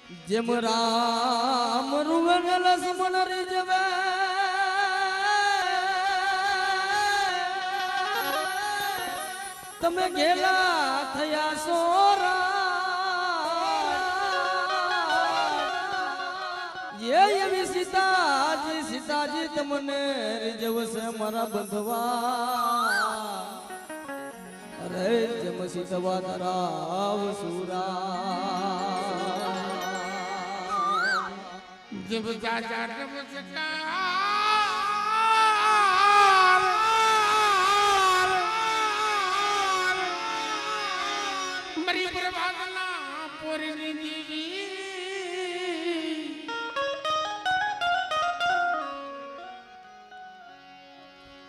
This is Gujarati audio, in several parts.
જેમ રામ રૂવન લક્ષ્મણ રીજવે તમે ગેલા થયા સોરા એવી સીતાજી તમને રીજવશે મારા બંધવા અરે જેમ સીતવા ધરાવ સુરા जब चाचा नमस्कार मरी प्रभातना पोरी दीदी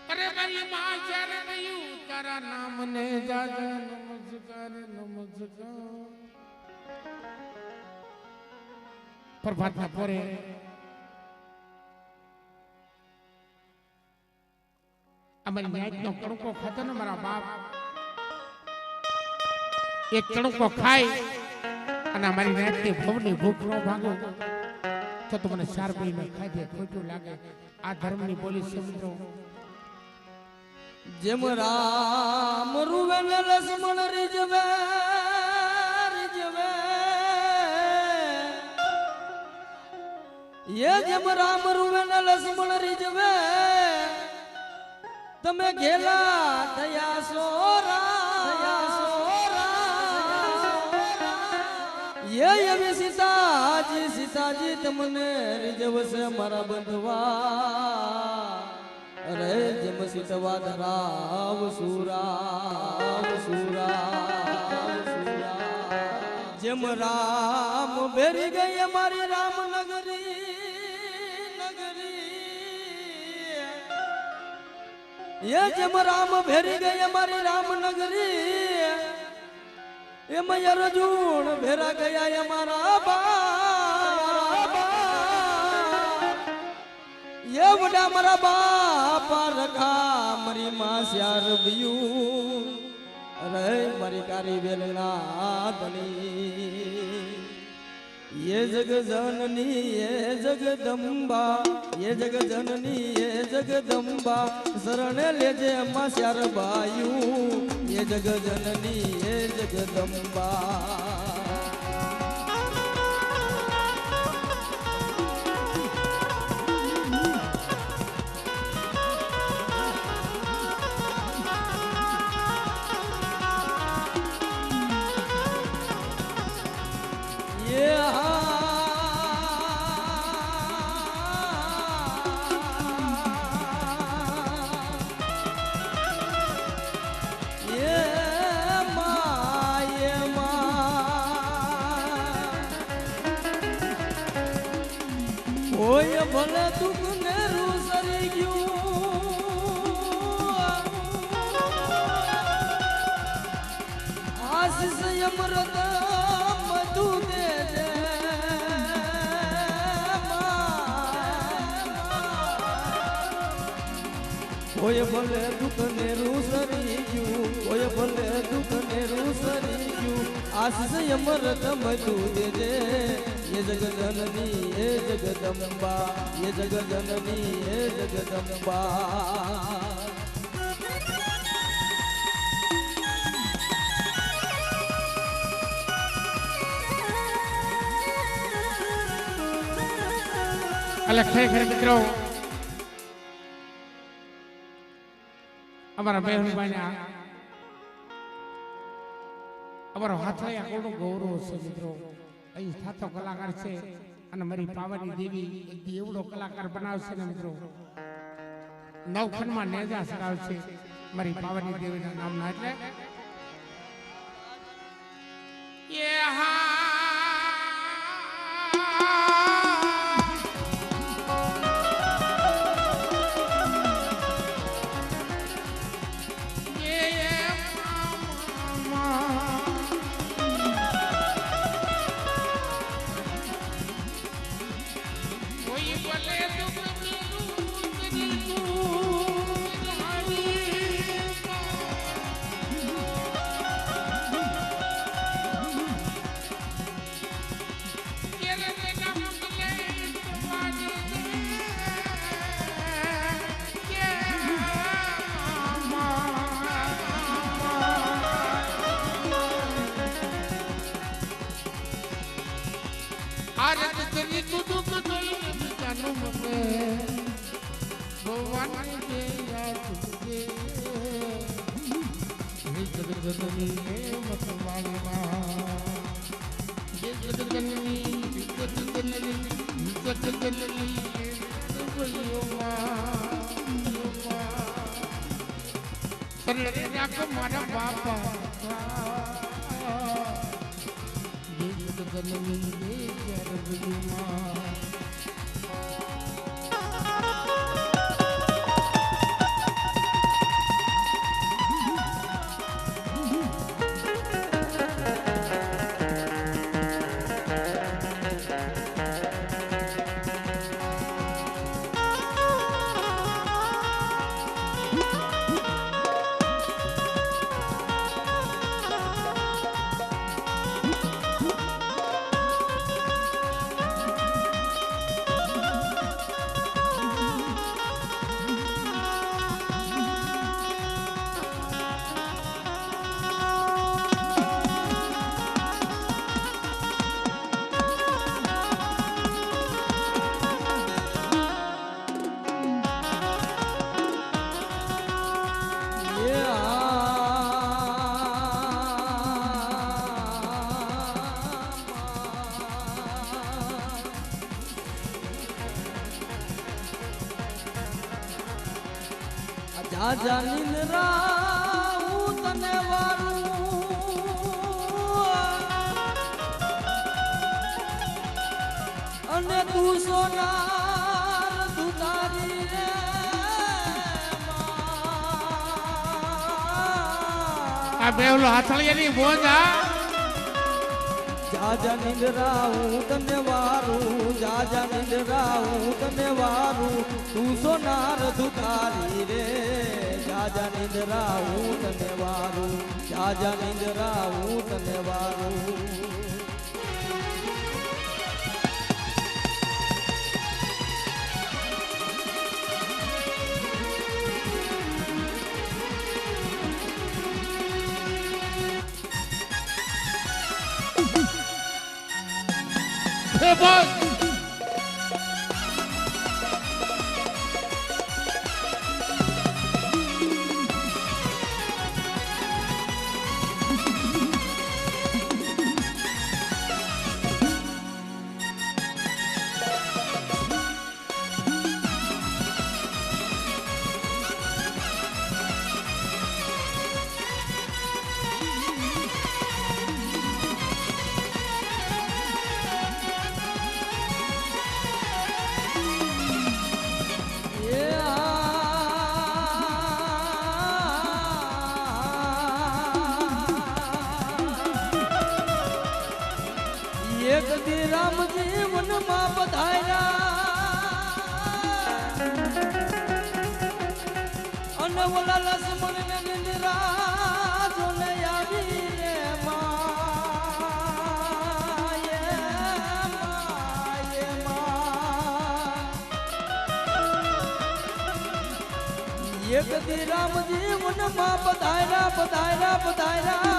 अरे भाई मां चार नहीं तारा नाम ने जाजा नमस्कार प्रभातना पोरे અમારી ન્યાયનો કણકો ખાતો ને મારા બાપ એક કણકો ખાય અને અમારી ન્યાયની ભવની ભૂખ નો ભાગો તો મને 4 મહિને ખાઈ દે ખોટું લાગે આ ધર્મની બોલી છે મિત્રો જેમ રામ રૂવન લક્ષ્મણ રીજવે જેમ રામ રૂવન લક્ષ્મણ રીજવે તમે ઘેલા થયા સોરા એવી સીતાજી તમને રીજવશે મારા બંધવા અરે જેમ સીતવા ધરાવ સુરા જેમ રામ ભેરી ગઈ અમારી રામનગરી જેમ રામ ભેરી ગઈ અમારી રામનગરી એમ અર્જુન ભેરા ગયા અમારા બા એ વડા મારા બાપા રખા મારી માં શ્યાર બિયું અરે મારી કારી વેલના ધણી ये जग जननी ये जगदंबा ये जग जननी ये जगदंबा शरण लेजे अम्मा श्यार बायू ये जग जननी ये जगदंबा ઓય ભલે દુઃખ ને રૂસરી ગયું આશીષ અમૃત મધુ દેજે ઓય ભલે દુઃખ ને રૂસરી ગયું ઓય ભલે દુઃખ ને રૂસરી ગયું આશીષ અમૃત મધુ દેજે ये जग जननी ये जगदंबा ये जग जननी ये जगदंबा અલગ ખરેખર મિત્રો અમારા બહેનભાઈને અમારો હાથે આકોનો ગૌરવ છે મિત્રો અહીં સાતો કલાકાર છે અને મારી પાવાની દેવી એક એવડો કલાકાર બનાવશે ને મિત્રો નવખંડમાં નેજા સરાવશે મારી પાવાની દેવીના નામના એટલે એ હા આરત કરી તું દુઃખ જોઈ બીજાનું મકે ભગવાન જે યાદ તુજે જગતની મતવાળીમાં જે જગતની મારા બાપા જાજા નિંદરા હું તને વારું અને તું સોનાર તું તારી રે આ બેવલો હાથળિયાની બોંજા જાજા નિંદરા હું તને વારું જાજા નિંદરા હું તને વારું તું સોનાર તું તારી રે જાજા નિંદરા હું તને વારું જાજા નિંદરા હું તને વારું બસ એક દી રામજી વનમાં પધાર્યા અને ઓલા લક્ષ્મણ ને નિંદરા જોને આવી રે માયે માયે એક દી રામજી વનમાં પધાર્યા પધાર્યા પધાર્યા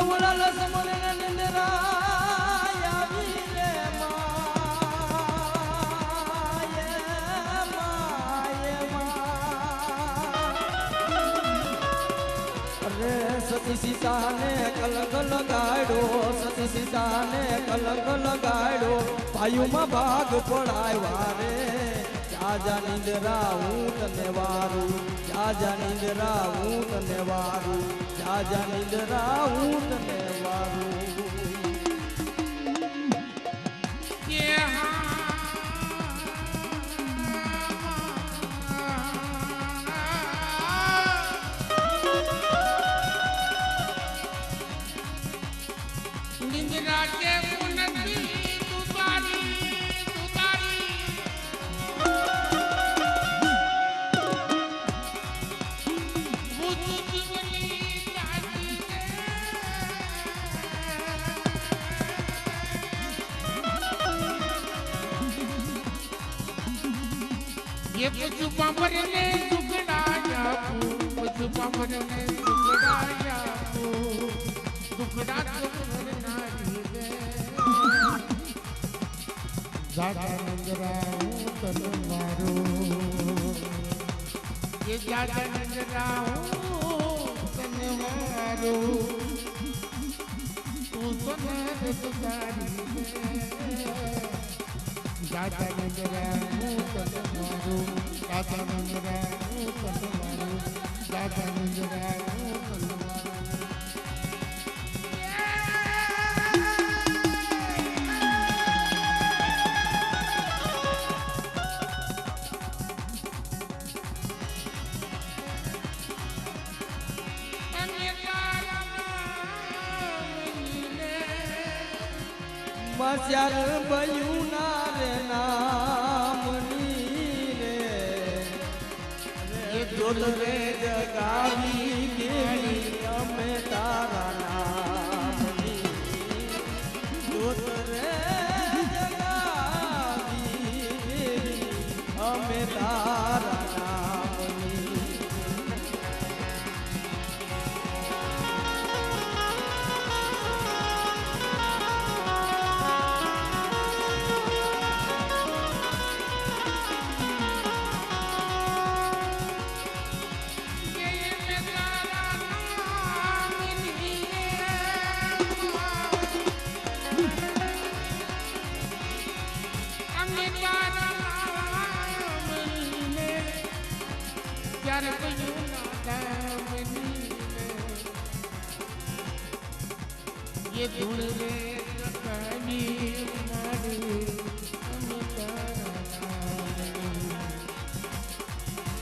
ઓલા લક્ષ્મણ ને નિંદરા આવી રે માયે માયે અરે સતી સીતાને કલંક લગાડ્યો સતી સીતાને કલંક લગાડ્યો ભાઈઓમાં ભાગ પડાવ્યા રે જાજા નિંદરા હું તને વારું જાજા નિંદરા હું તને વારું જાજા નિંદરા હું તને વારું નિંદરા કે પુનતી તુતારી ये कुछ पामर ने दुखड़ा कुछ पामर ने दुखड़ा दुखड़ा જાતા નંદરા હું તને મારું એ જાતા નંદરા હું તને મારું તું સોના તારી જાતા નંદરા હું તને મારું જાતા નંદરા હું તને મારું જાતા નંદરા હું તને મારું મસ્યાર બયું ના રે નામની રે જોત રે જગાવી કેવી અમે તારા નામની જોત રે જગાવી કેવી અમે તારા નામની ये धूल रे कहानी